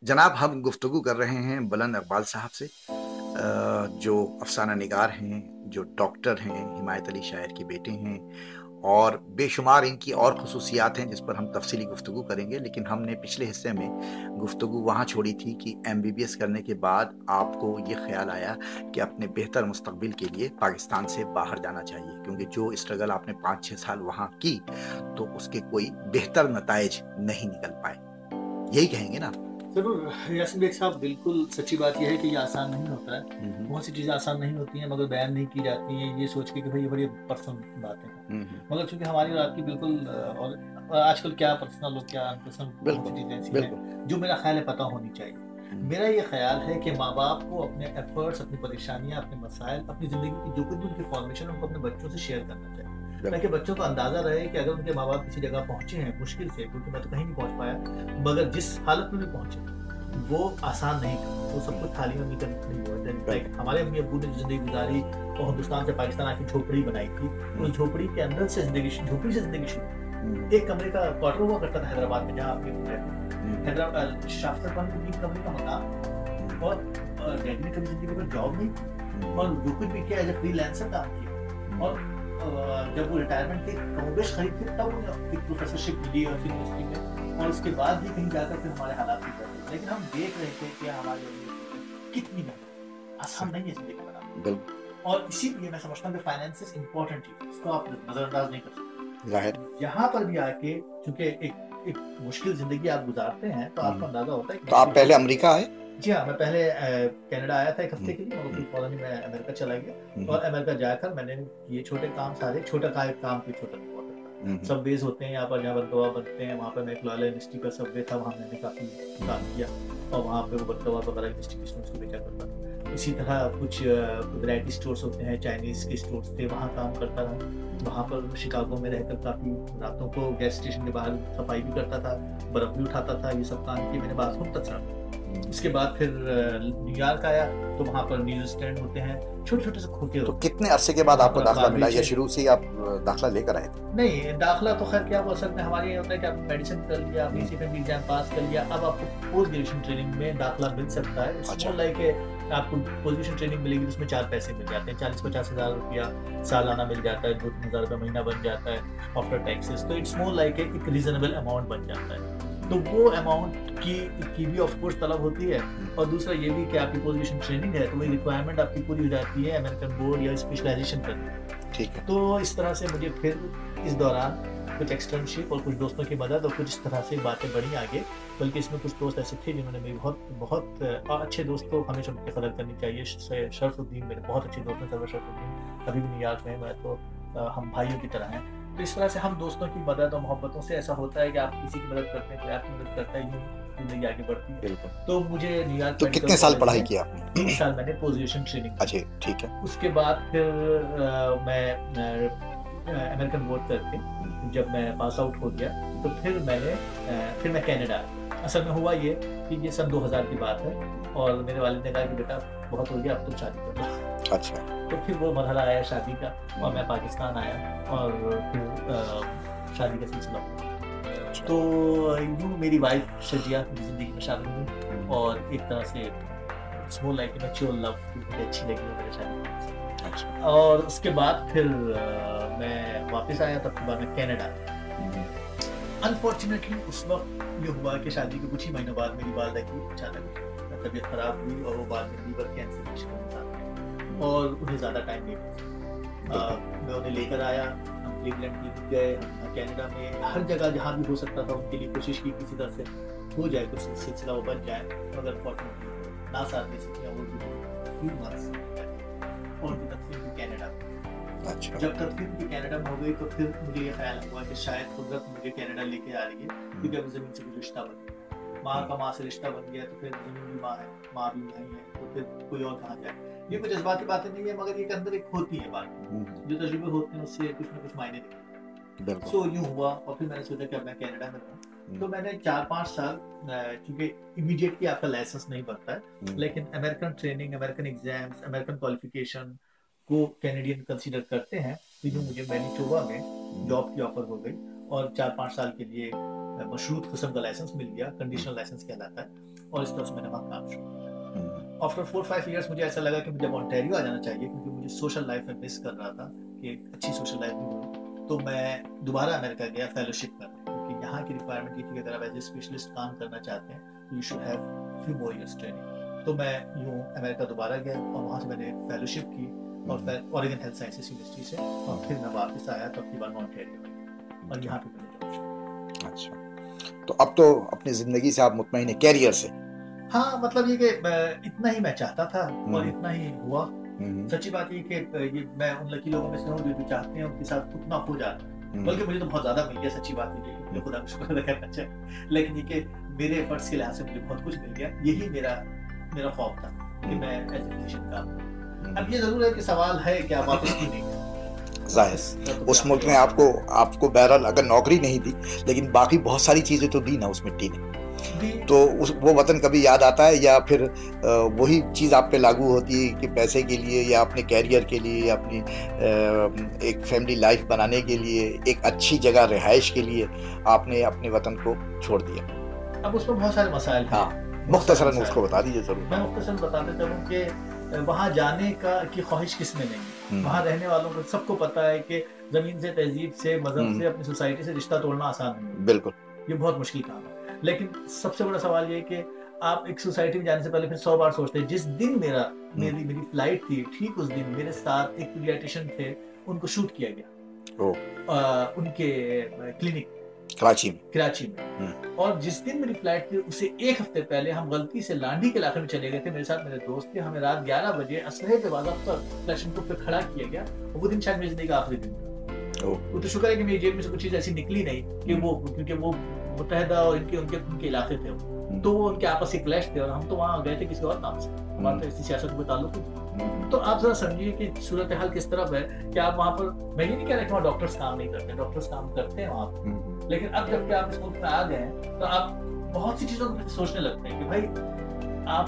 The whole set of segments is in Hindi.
जनाब, हम गुफ्तगू कर रहे हैं बुलंद इकबाल साहब से, जो अफसाना निगार हैं, जो डॉक्टर हैं, हिमायत अली शायर के बेटे हैं, और बेशुमार इनकी और खसूसियात हैं जिस पर हम तफसीली गुफ्तगू करेंगे। लेकिन हमने पिछले हिस्से में गुफ्तगू वहाँ छोड़ी थी कि एमबीबीएस करने के बाद आपको ये ख्याल आया कि अपने बेहतर मुस्तकबिल के लिए पाकिस्तान से बाहर जाना चाहिए, क्योंकि जो स्ट्रगल आपने 5-6 साल वहाँ की तो उसके कोई बेहतर नताइज नहीं निकल पाए। यही कहेंगे ना? जरूर यासिन बेग साहब, बिल्कुल सच्ची बात यह है कि ये आसान नहीं होता है। हम्म। बहुत सी चीज़ें आसान नहीं होती हैं मगर बयान नहीं की जाती हैं, ये सोच के कि भाई ये बड़ी पर्सनल बातें हैं। मगर चूंकि हमारी और आपकी बिल्कुल और आजकल क्या पर्सनल और क्या अनपर्सनल, बहुत सी चीज़ें ऐसी बिल्कुल। हैं जो मेरा ख्याल है पता होनी चाहिए। मेरा ये ख्याल है कि माँ बाप को अपने एफर्ट्स, अपनी परेशानियाँ, अपने मसाइल, अपनी ज़िंदगी की जो कुछ भी उनकी फॉर्मेशन है उनको अपने बच्चों से शेयर करना चाहिए, ताकि बच्चों को अंदाज़ा रहे कि अगर उनके माँ बाप किसी जगह पहुँचे हैं मुश्किल से, क्योंकि मैं तो कहीं नहीं पहुँच पाया, मगर जिस हालत में भी पहुँचे वो आसान नहीं था। वो सब कुछ थाली में मिलकर नहीं हुआ। लाइक हमारे अम्मी अब्बू ने जिंदगी गुजारी और हिंदुस्तान से पाकिस्तान आके झोपड़ी बनाई थी, उस झोपड़ी के अंदर से झोपड़ी से जिंदगी शुरू। एक कमरे का क्वार्टर हुआ करता था हैदराबाद में, जहाँ आप रहते। हैदराबाद शाफ्ताबाद में 3 कमरे का मकान, और डैडी ने कभी जिंदगी में जॉब नहीं की, और जो कुछ भी किया एज ए फ्रीलांसर काम किया। और जब वो रिटायरमेंट की कमोबेश खरीद थी तब उन्हें एक प्रोफेसरशिप मिली और यूनिवर्सिटी में, और उसके बाद भी कहीं जाकर फिर हमारे हालात भी बदले। लेकिन हम देख रहे थे कि हमारे कितनी मेहनत, आसान नहीं है जिंदगी बनाना। और इसीलिए मैं समझता हूँ कि फाइनेंस इंपॉर्टेंट चीज, इसको आप नजरअंदाज नहीं कर सकते। जाहिर। यहाँ पर भी आके चूंकि एक मुश्किल जिंदगी आप गुजारते हैं तो आपको अंदाजा होता है। तो आप पहले अमेरिका आए? जी हाँ, मैं पहले कनाडा आया था 1 हफ्ते के लिए, और फिर फौरन ही मैं अमेरिका चला गया। और अमेरिका जाकर मैंने ये छोटे काम, सारे छोटा काम कोई छोटा नहीं हुआ करता। सबवेज होते हैं यहाँ पर, जहाँ बंदवा बनते हैं, वहाँ पर मैं एक लॉयल इंडस्ट्री का सबवे था, वहाँ मैंने काफ़ी काम किया, और वहाँ पे वो बंदवा वगैरह डिस्ट्रीब्यूशन उसको बेचा करता था। इसी तरह कुछ वैरायटी स्टोर्स होते हैं, चाइनीज़ के स्टोर्स थे, वहाँ काम करता रहा। वहाँ पर शिकागो में रहकर काफ़ी रातों को गैस स्टेशन के बाहर सफाई भी करता था, बर्फ भी उठाता था, ये सब काम किए मैंने बाथरूम तक साफ। उसके बाद फिर न्यूयॉर्क आया, तो वहाँ पर न्यूज़ स्टैंड होते हैं, छोटे छोटे से खोखे। तो कितने अरसे के बाद आपको दाखिला मिला, या शुरू से ही आप दाखिला लेकर आए थे? नहीं, दाखिला तो खैर क्या, वो असल में हमारे ये होता है कि आपने मेडिसिन कर लिया, आपने सीफएमबी एग्जाम पास कर लिया, अब आपको पोस्ट ग्रेजुएशन ट्रेनिंग में दाखिला मिल सकता है। अच्छा। लाइक आपको पोस्ट ग्रेजुएशन ट्रेनिंग मिलेगी, उसमें 4 पैसे मिल जाते हैं, 40-50 हज़ार रुपया सालाना मिल जाता है, 2-3 हज़ार रुपया महीना बन जाता है आफ्टर टैक्सेस। तो इट्स मोर लाइक एक रीजनेबल अमाउंट बन जाता है। तो वो अमाउंट की भी ऑफ कोर्स तलब होती है, और दूसरा ये भी कि आपकी पोजीशन ट्रेनिंग है तो वही रिक्वायरमेंट आपकी पूरी हो जाती है अमेरिकन बोर्ड या स्पेशलाइजेशन करने। ठीक है। तो इस तरह से मुझे फिर इस दौरान कुछ एक्सटर्नशिप और कुछ दोस्तों की मदद और कुछ इस तरह से बातें बढ़ी आगे। बल्कि इसमें कुछ दोस्त ऐसे थे जिन्होंने मेरी बहुत अच्छे दोस्त, तो हमेशा उनकी कदर करनी चाहिए। शरफुद्दीन मेरे बहुत अच्छे दोस्त हैं, सर्वर शरफुद्दीन अभी भी न्यूयॉर्क में, मैं तो हम भाइयों की तरह हैं। तो इस तरह से हम दोस्तों की मदद और मोहब्बतों से ऐसा होता है कि आप किसी की मदद करते हैं, कोई आपकी मदद करता है, यूँ जिंदगी आगे बढ़ती है। बिल्कुल। तो मुझे न्यूयॉर्क, तो कितने साल पढ़ाई की आपने? 3 साल मैंने पोजीशन ट्रेनिंग। अच्छा, ठीक है। उसके बाद फिर मैं अमेरिकन बोर्ड करके जब मैं पास आउट हो गया तो फिर मैं कनाडा। असल में हुआ ये कि ये सन 2000 की बात है, और मेरे वालिद ने कहा कि बेटा बहुत हो गया, अब तुम शादी कर लो। अच्छा। तो फिर वो मरहला आया शादी का, और मैं पाकिस्तान आया, और फिर शादी का सिलसिला हुआ। तो यूँ मेरी वाइफ शजिया की ज़िंदगी में शामिल हुई, और एक तरह से स्मॉल लाइक मैच्योर लव, मुझे अच्छी लगी वो मेरे शादी। अच्छा। और उसके बाद फिर मैं वापस आया, तब के बाद मैं कनाडा। अनफॉर्चुनेटली उस वक्त ये हुआ कि शादी के कुछ ही महीनों बाद मेरी वालदा की अचानक तबीयत खराब हुई, और वो बाद में लीवर कैंसर की शिकन था, और उन्हें ज़्यादा टाइम नहीं मिला। मैं उन्हें लेकर आया, हम क्लीवलैंड गए, कनाडा में हर जगह जहाँ भी हो सकता था उनके लिए कोशिश की किसी तरह से हो जाए, कुछ सिलसिला वो बन जाए, मगर अनफॉर्चुनेटली ना साथ दे सके। और फ्यू मंथ्स और भी तकसीम भी कनाडा। अच्छा। जब तकसीम भी कनाडा में हो गई तो फिर मुझे ये ख्याल हुआ कि शायद कुदरत मुझे कनाडा लेके आ रही है, क्योंकि अब ज़मीन से कुछ रिश्ता बन गया, माँ का माँ से रिश्ता बन गया, तो फिर ज़मीन भी माँ है, माँ भी नहीं है, तो फिर कोई और कहाँ जाए। ये कुछ जज्बाती बातें नहीं है, मगर ये के अंदर एक होती है बात, जो तजुर्बे होते हैं उससे कुछ ना कुछ मायने निकलते हैं। सो यूँ हुआ, और फिर मैंने सोचा कि अब मैं कनाडा में रहूँ। तो मैंने 4-5 साल, क्योंकि इमीडिएटली आपका लाइसेंस नहीं बनता है, लेकिन American training, American exams, American qualification को कैनेडियन कंसीडर करते हैं। तो यूँ मुझे मैनीटोबा में जॉब की ऑफर हो गई, और 4-5 साल के लिए मशरूत किस्म का लाइसेंस मिल गया, कंडीशनल लाइसेंस कहलाता है, और इस तरह से मैंने वहाँ काम शुरू किया। आफ्टर 4-5 इयर्स मुझे ऐसा लगा कि मुझे ऑन्टेरियो आ जाना चाहिए, क्योंकि मुझे सोशल लाइफ में मिस कर रहा था कि एक अच्छी सोशल लाइफ में। तो मैं दोबारा अमेरिका गया फेलोशिप करने, क्योंकि यहाँ की रिक्वायरमेंट ये थी कि अगर आप एज ए स्पेशलिस्ट काम करना चाहते हैं you should have few more years training. तो मैं यूँ अमेरिका दोबारा गया और वहाँ से मैंने फेलोशिप की, और फिर ओरेगन हेल्थ साइंसेज यूनिवर्सिटी से, और फिर मैं वापस आया, तो अपनी बार ऑन्टेरियो में, और यहाँ पे मैंने जॉब। अच्छा, तो अब तो अपनी जिंदगी से आप मुतमईन हैं, कैरियर से? हाँ, मतलब ये कि इतना ही मैं चाहता था और इतना ही हुआ। सच्ची बात ये कि ये मैं उन लकी लोगों में से हूँ जो चाहते हैं उनके साथ उतना हो जाता है, बल्कि मुझे तो बहुत ज्यादा मिल गया। सच्ची बात ये कि मुझे खुदा का शुक्र अदा करना चाहिए, लेकिन ये कि मेरे एफर्ट्स के लिहाज से मुझे बहुत कुछ मिल गया। यही मेरा खौफ था कि मैं एज ए फिजिशियन काम करूं। अब ये जरूर है कि सवाल है कि आप वापस क्यों नहीं गए। जाहिर उस मुल्क में आपको बहरहाल अगर नौकरी नहीं दी, लेकिन बाकी बहुत सारी चीजें तो दी ना उस मिट्टी ने, तो वो वतन कभी याद आता है, या फिर वही चीज़ आप पे लागू होती है कि पैसे के लिए या अपने कैरियर के लिए या अपनी एक फैमिली लाइफ बनाने के लिए, एक अच्छी जगह रिहाइश के लिए आपने अपने वतन को छोड़ दिया? अब उसमें बहुत सारे मसाइल हैं। हाँ, मुख्तसरन उसको बता दीजिए जरूर। मैं मुख्तसरन बताते चलूँ कि वहाँ जाने की ख्वाहिश किसमें नहीं। वहाँ रहने वालों को सबको पता है कि जमीन से, तहजीब से, मजहब से, अपनी सोसाइटी से रिश्ता तोड़ना आसान नहीं है। बिल्कुल, ये बहुत मुश्किल काम है। लेकिन सबसे बड़ा सवाल ये है कि आप एक सोसाइटी में जाने से पहले फिर 100 बार सोचते हैं। जिस दिन मेरी फ्लाइट थी, ठीक उस दिन मेरे साथ एक पीडियाट्रिशियन थे, उनको शूट किया गया उनके क्लिनिक कराची में। और जिस दिन मेरी फ्लाइट थी उससे एक हफ्ते पहले हम गलती से लांडी के इलाके में चले गए थे। मेरे साथ मेरे दोस्त थे, हमें रात 11 बजे असलहे पे बाज़ाब्ता क्लैशनकोफ पे खड़ा किया गया। वो दिन शायद मेरी जिंदगी का आखिरी दिन था। वो तो शुक्र है कि मेरी जेब में से कुछ चीज ऐसी निकली नहीं कि क्योंकि वो मुतहदा और उनके इलाके थे, तो वो उनके आपस की क्लैश थे, और हम तो वहाँ गए थे किसी और काम से, हमारा तो ऐसी सियासत में ताल्लुक है। तो आप जरा समझिए कि सूरत हाल किस तरफ है कि आप वहाँ पर, मैं ये नहीं कह रहा कि वहाँ डॉक्टर्स काम नहीं करते, डॉक्टर्स काम करते हैं वहाँ पर, लेकिन अब जबकि आप इस मुल्क में आ गए हैं तो आप बहुत सी चीजों को सोचने लगते हैं कि भाई आप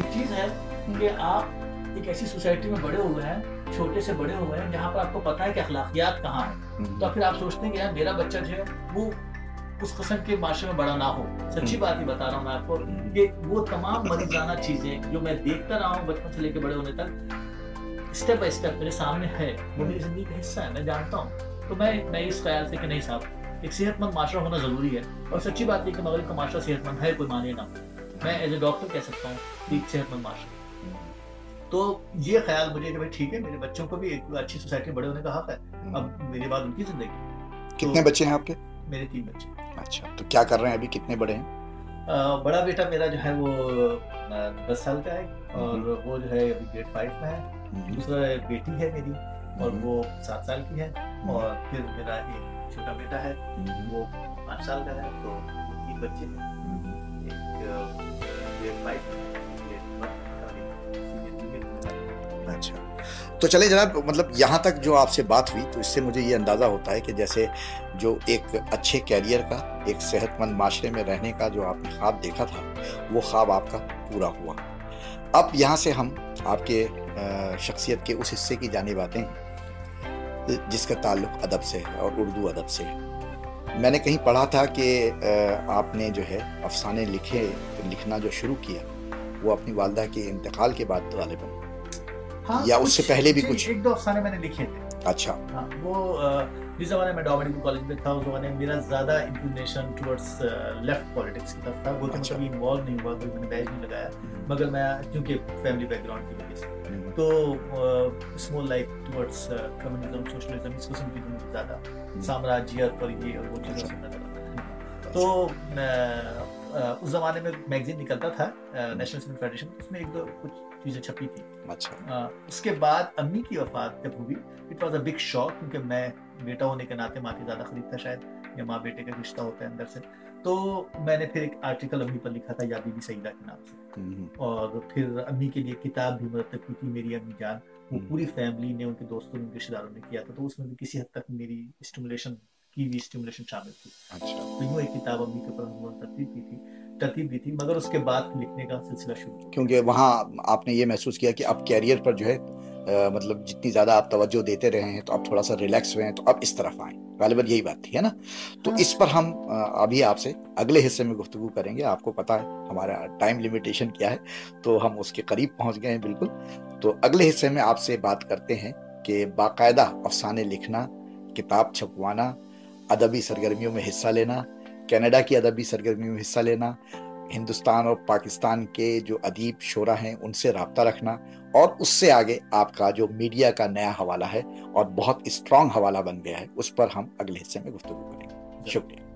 एक चीज है कि आप एक ऐसी सोसाइटी में बड़े हुए हैं, छोटे से बड़े हुए हैं, जहाँ पर आपको पता है कि अखलाकियात कहाँ है। तो फिर आप सोचते हैं कि यार मेरा बच्चा जो है वो उस किस्म के माशरे में बड़ा ना हो। सच्ची बात ही बता रहा हूँ मैं आपको कि वो तमाम मरीजाना चीजें जो मैं देखता रहा हूँ बचपन से लेकर बड़े होने तक, स्टेप बाय स्टेप मेरे सामने है, वो मेरी जिंदगी का हिस्सा है, मैं जानता हूँ। तो मैं इस ख्याल से कि नहीं साहब, एक सेहतमंद माशरा होना जरूरी है। और सच्ची बात है कि मगरिब का माशरा सेहतमंद है, कोई माने ना, मैं एज ए डॉक्टर कह सकता हूँ एक सेहतमंद माशरा। तो ये ख्याल मुझे कि भाई ठीक है, मेरे बच्चों को भी एक अच्छी सोसाइटी में बड़े होने का हक है, अब मेरे बाद उनकी जिंदगी। कितने बच्चे हैं आपके? मेरे 3 बच्चे। अच्छा, तो क्या कर रहे हैं अभी, कितने बड़े हैं? बड़ा बेटा मेरा जो है वो 10 साल का है, और वो जो है अभी ग्रेड 5 में है। दूसरा बेटी है मेरी, और वो 7 साल की है। और फिर मेरा एक छोटा बेटा है, वो 5 साल का है। तो 3 बच्चे हैं, एक ग्रेड 5 में, अच्छा, तो चले जनाब, मतलब यहाँ तक जो आपसे बात हुई तो इससे मुझे ये अंदाज़ा होता है कि जैसे जो एक अच्छे कैरियर का, एक सेहतमंद माशरे में रहने का जो आपने ख्वाब देखा था, वो ख्वाब आपका पूरा हुआ। अब यहाँ से हम आपके शख्सियत के उस हिस्से की जानिब आते हैं जिसका ताल्लुक़ अदब से है, और उर्दू अदब से है। मैंने कहीं पढ़ा था कि आपने जो है अफसाने लिखना जो शुरू किया वो अपनी वालिदा के इंतकाल के बाद गालिबन, हाँ, या उससे पहले भी कुछ? 1-2 अफसाने मैंने लिखे थे। अच्छा। हाँ, वो जिस ज़माने में मेडिकल कॉलेज में था, उस ज़माने में मेरा ज़्यादा इंक्लिनेशन टुवर्ड्स लेफ्ट पॉलिटिक्स की तरफ था। वो तो कभी इन्वॉल्व नहीं हुआ, कोई मैंने बैच नहीं लगाया, मगर मैं क्योंकि फैमिली बैकग्राउंड की वजह से, तो small like towards communism, socialism, इस किस्म की मुझे ज़्यादा साम्राज्यवाद और ये और वो चीज़ों से नजर आता है। तो उस ज़माने में मैगजीन निकलता था नेशनल स्टूडेंट फेडरेशन, उसमें 1-2 कुछ चीज़ें छपी थी। अच्छा। उसके बाद अम्मी की वफात जब हुई, it was a big shock, क्योंकि मैं बेटा होने के नाते माँ की ज़्यादा करीब था शायद, या माँ बेटे का रिश्ता होता है अंदर से। तो मैंने फिर एक आर्टिकल अम्मी पर लिखा था, या बीबी सईदा के नाम से, और फिर अम्मी के लिए किताब भी मरतब की थी मेरी अम्मी जान। वो पूरी फैमिली ने, उनके दोस्तों ने, उनके रिश्तेदारों ने किया था, तो उसमें भी किसी हद तक मेरी स्टिमुलेशन शामिल थी। अच्छा। तो यूँ एक किताब अम्मी के ऊपर तरतीब दी थी, मगर उसके बाद लिखने का सिलसिला शुरू, क्योंकि वहाँ आपने ये महसूस किया कि अब कैरियर पर जो है मतलब जितनी ज़्यादा आप तवज्जो देते रहे हैं तो अब थोड़ा सा रिलैक्स हुए हैं, तो अब इस तरफ आए, गालिबन यही बात थी, है ना? तो इस पर हम अभी आपसे अगले हिस्से में गुफ्तगू करेंगे। आपको पता है हमारा टाइम लिमिटेशन क्या है, तो हम उसके करीब पहुंच गए हैं बिल्कुल। तो अगले हिस्से में आपसे बात करते हैं कि बाकायदा अफसाने लिखना, किताब छपवाना, अदबी सरगर्मियों में हिस्सा लेना, कनाडा की अदबी सरगर्मियों में हिस्सा लेना, हिंदुस्तान और पाकिस्तान के जो अदीब शोरा हैं उनसे रब्ता रखना, और उससे आगे आपका जो मीडिया का नया हवाला है और बहुत स्ट्रांग हवाला बन गया है, उस पर हम अगले हिस्से में गुफ्तगू करेंगे। शुक्रिया।